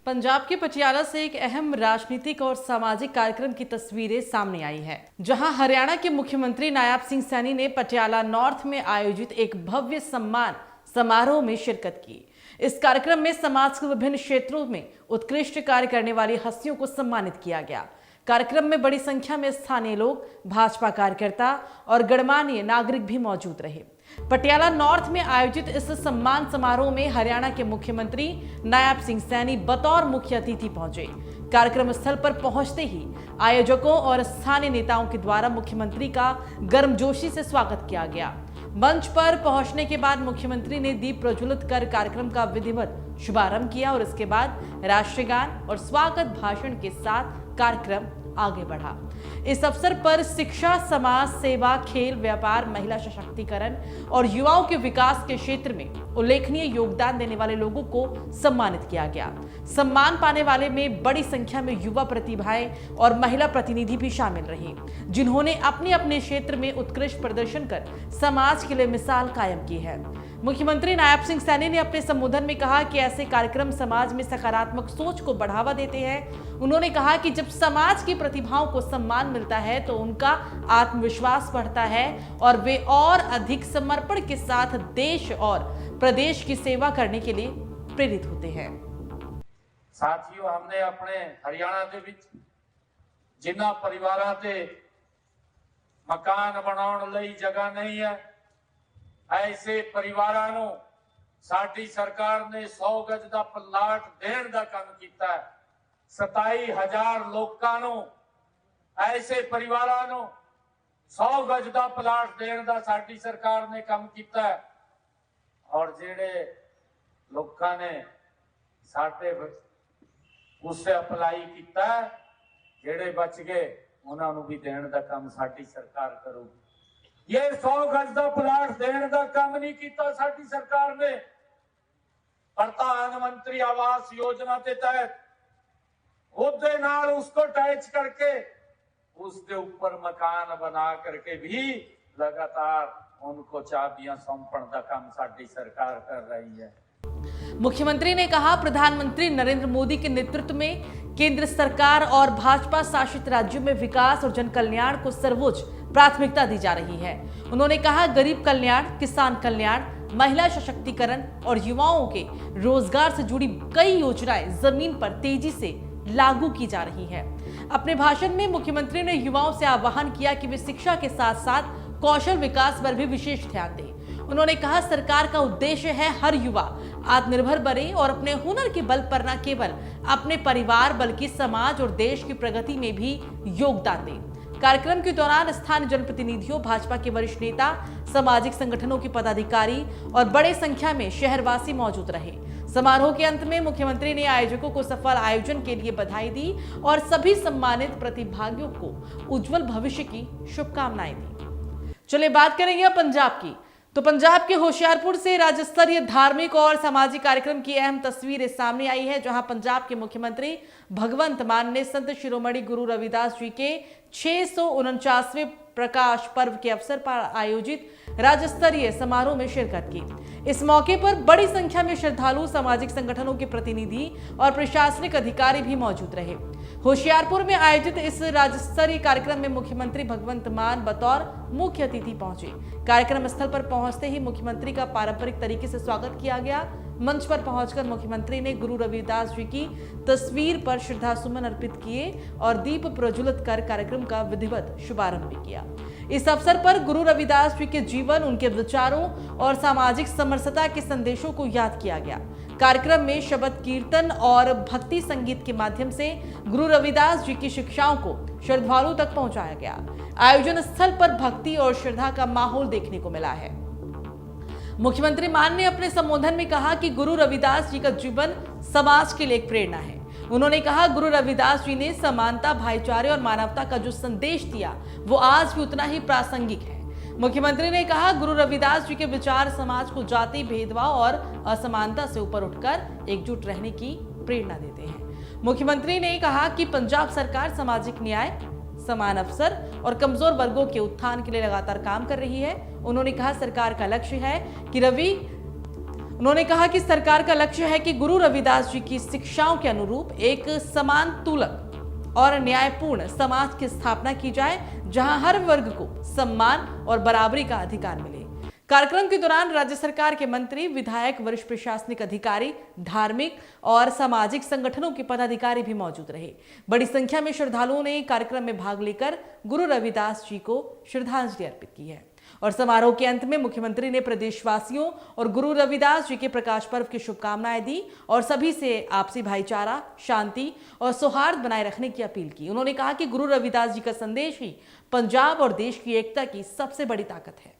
पंजाब के पटियाला से एक अहम राजनीतिक और सामाजिक कार्यक्रम की तस्वीरें सामने आई है, जहां हरियाणा के मुख्यमंत्री नायब सिंह सैनी ने पटियाला नॉर्थ में आयोजित एक भव्य सम्मान समारोह में शिरकत की। इस कार्यक्रम में समाज के विभिन्न क्षेत्रों में उत्कृष्ट कार्य करने वाली हस्तियों को सम्मानित किया गया। कार्यक्रम में बड़ी संख्या में स्थानीय लोग, भाजपा कार्यकर्ता और गणमान्य नागरिक भी मौजूद रहे। पटियाला नॉर्थ में आयोजित इस सम्मान समारोह में हरियाणा के मुख्यमंत्री नायब सिंह सैनी बतौर मुख्य अतिथि पहुंचे। कार्यक्रम स्थल पर पहुंचते ही आयोजकों और स्थानीय नेताओं के द्वारा मुख्यमंत्री का गर्मजोशी से स्वागत किया गया। मंच पर पहुंचने के बाद मुख्यमंत्री ने दीप प्रज्वलित कर कार्यक्रम का विधिवत शुभारंभ किया और इसके बाद राष्ट्रीय गान और स्वागत भाषण के साथ कार्यक्रम आगे बढ़ा। इस अवसर पर शिक्षा, समाज सेवा, खेल, व्यापार, महिला सशक्तिकरण और युवाओं के विकास के क्षेत्र में उल्लेखनीय योगदान देने वाले लोगों को सम्मानित किया गया। सम्मान पाने वाले में बड़ी संख्या में युवा प्रतिभाएं और महिला प्रतिनिधि भी शामिल रहे, जिन्होंने अपने अपने क्षेत्र में उत्कृष्ट प्रदर्शन कर समाज के लिए मिसाल कायम की है। मुख्यमंत्री नायब सिंह सैनी ने अपने संबोधन में कहा कि ऐसे कार्यक्रम समाज में सकारात्मक सोच को बढ़ावा देते हैं। उन्होंने कहा कि जब समाज की प्रतिभाओं को सम्मान मिलता है तो उनका आत्मविश्वास बढ़ता है और वे और अधिक समर्पण के साथ देश और प्रदेश की सेवा करने के लिए प्रेरित होते हैं। साथियों, हमने अपने हरियाणा के विच जिन्ना परिवारां ते मकान बनाउण लई जगह नहीं है, ऐसे परिवारां नूं साडी सरकार ने 100 गज दा प्लाट देण दा काम कीता है। 27,000 लोकां नूं ऐसे परिवारां नूं 100 गज दा प्लाट देण दा साडी सरकार ने काम कीता है और जिहड़े लोकां ने साडे उससे अप्लाई कीता है, जिहड़े बच गए उन्हां नूं भी देण दा काम साडी सरकार करूगी। ये 100 गज का प्लाट देने का काम नहीं किया साडी सरकार ने। प्रधानमंत्री आवास योजना के तहत उसके नाल उसको अटैच करके उसके ऊपर मकान बना करके भी लगातार उनको चाबियां सौंपण का काम साडी सरकार कर रही है। मुख्यमंत्री ने कहा, प्रधानमंत्री नरेंद्र मोदी के नेतृत्व में केंद्र सरकार और भाजपा शासित राज्यों में विकास और जन कल्याण को सर्वोच्च प्राथमिकता दी जा रही है। उन्होंने कहा, गरीब कल्याण, किसान कल्याण, महिला सशक्तिकरण और युवाओं के रोजगार से जुड़ी कई योजनाएं जमीन पर तेजी से लागू की जा रही है। अपने भाषण में मुख्यमंत्री ने युवाओं से आह्वान किया कि वे शिक्षा के साथ साथ कौशल विकास पर भी विशेष ध्यान दें। उन्होंने कहा, सरकार का उद्देश्य है हर युवा आत्मनिर्भर बने और अपने हुनर के बल पर न केवल अपने परिवार बल्कि समाज और देश की प्रगति में भी योगदान दें। कार्यक्रम के दौरान स्थानीय जनप्रतिनिधियों, भाजपा के वरिष्ठ नेता, सामाजिक संगठनों के पदाधिकारी और बड़े संख्या में शहरवासी मौजूद रहे। समारोह के अंत में मुख्यमंत्री ने आयोजकों को सफल आयोजन के लिए बधाई दी और सभी सम्मानित प्रतिभागियों को उज्जवल भविष्य की शुभकामनाएं दी। चलिए बात करेंगे अब पंजाब की। तो पंजाब के होशियारपुर से राज्य स्तरीय धार्मिक और सामाजिक कार्यक्रम की अहम तस्वीरें सामने आई है, जहां पंजाब के मुख्यमंत्री भगवंत मान ने संत शिरोमणि गुरु रविदास जी के 649वें प्रकाश पर्व के अवसर पर आयोजित राज्य स्तरीय समारोह में शिरकत की। इस मौके पर बड़ी संख्या में श्रद्धालु, सामाजिक संगठनों के प्रतिनिधि और प्रशासनिक अधिकारी भी मौजूद रहे। होशियारपुर में आयोजित इस राज्य स्तरीय कार्यक्रम में मुख्यमंत्री भगवंत मान बतौर मुख्य अतिथि पहुंचे। कार्यक्रम स्थल पर पहुंचते ही मुख्यमंत्री का पारंपरिक तरीके से स्वागत किया गया। मंच पर पहुंचकर मुख्यमंत्री ने गुरु रविदास जी की तस्वीर पर श्रद्धा सुमन अर्पित किए और दीप प्रज्वलित कर कार्यक्रम का विधिवत शुभारंभ भी किया। इस अवसर पर गुरु रविदास जी के जीवन, उनके विचारों और सामाजिक समरसता के संदेशों को याद किया गया। कार्यक्रम में शब्द कीर्तन और भक्ति संगीत के माध्यम से गुरु रविदास जी की शिक्षाओं को श्रद्धालुओं तक पहुंचाया गया। आयोजन स्थल पर भक्ति और श्रद्धा का माहौल देखने को मिला है। मुख्यमंत्री मान ने अपने संबोधन में कहा कि गुरु रविदास जी का जीवन समाज के लिए एक प्रेरणा है। उन्होंने कहा, गुरु रविदास जी ने समानता, भाईचारे और मानवता का जो संदेश दिया वो आज भी उतना ही प्रासंगिक है। मुख्यमंत्री ने कहा, गुरु रविदास जी के विचार समाज को जाति भेदभाव और असमानता से ऊपर उठकर एकजुट रहने की प्रेरणा देते हैं। मुख्यमंत्री ने कहा कि पंजाब सरकार सामाजिक न्याय, समान अवसर और कमजोर वर्गों के उत्थान के लिए लगातार काम कर रही है। उन्होंने कहा, सरकार का लक्ष्य है कि रवि उन्होंने कहा कि सरकार का लक्ष्य है कि गुरु रविदास जी की शिक्षाओं के अनुरूप एक समान तुलक और न्यायपूर्ण समाज की स्थापना की जाए, जहां हर वर्ग को सम्मान और बराबरी का अधिकार मिले। कार्यक्रम के दौरान राज्य सरकार के मंत्री, विधायक, वरिष्ठ प्रशासनिक अधिकारी, धार्मिक और सामाजिक संगठनों के पदाधिकारी भी मौजूद रहे। बड़ी संख्या में श्रद्धालुओं ने कार्यक्रम में भाग लेकर गुरु रविदास जी को श्रद्धांजलि अर्पित की है। और समारोह के अंत में मुख्यमंत्री ने प्रदेशवासियों और गुरु रविदास जी के प्रकाश पर्व की शुभकामनाएं दी और सभी से आपसी भाईचारा, शांति और सौहार्द बनाए रखने की अपील की। उन्होंने कहा कि गुरु रविदास जी का संदेश ही पंजाब और देश की एकता की सबसे बड़ी ताकत है।